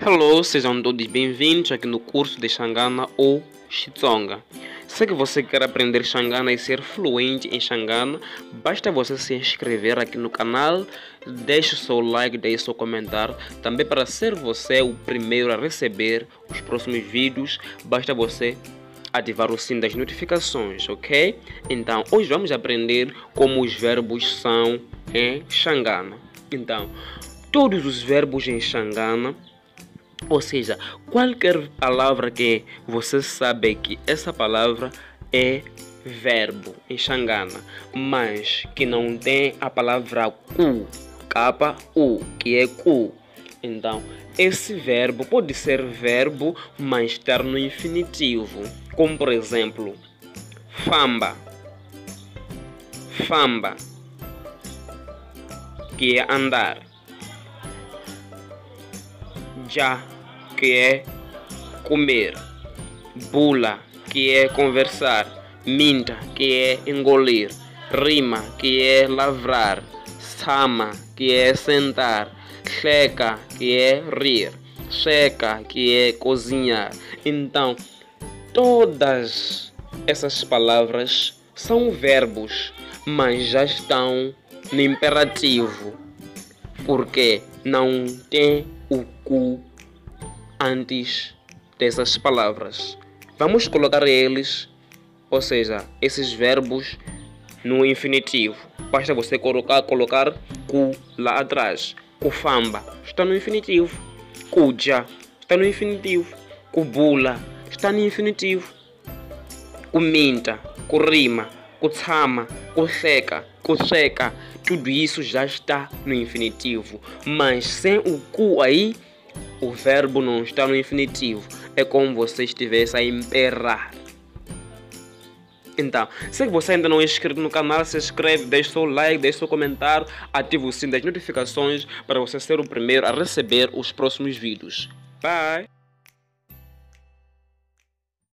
Hello, sejam todos bem-vindos aqui no curso de Xangana ou Xitsonga. Se você quer aprender Xangana e ser fluente em Xangana, basta você se inscrever aqui no canal, deixe o seu like, deixe o seu comentário. Também para ser você o primeiro a receber os próximos vídeos, basta você ativar o sino das notificações, ok? Então, hoje vamos aprender como os verbos são em Xangana. Então, todos os verbos em Xangana, ou seja, qualquer palavra que você sabe que essa palavra é verbo em Xangana, mas que não tem a palavra ku, K-U, que é ku. Então, esse verbo pode ser verbo, mas estar no infinitivo. Como, por exemplo, famba. Famba, que é andar. Já, que é comer. Bula, que é conversar. Minta, que é engolir. Rima, que é lavrar. Sama, que é sentar. Checa, que é rir. Checa, que é cozinhar. Então, todas essas palavras são verbos, mas já estão no imperativo, porque não tem o ku antes dessas palavras. Vamos colocar eles, ou seja, esses verbos no infinitivo. Basta você colocar ku lá atrás. Kufamba está no infinitivo. Kuja está no infinitivo. Kubula está no infinitivo. Kuminta, kurima, kutsama, kuseca, tudo isso já está no infinitivo. Mas sem o ku aí, o verbo não está no infinitivo. É como você estivesse a imperar. Então, se você ainda não é inscrito no canal, se inscreve, deixe seu like, deixe seu comentário, ative o sino das notificações para você ser o primeiro a receber os próximos vídeos. Bye!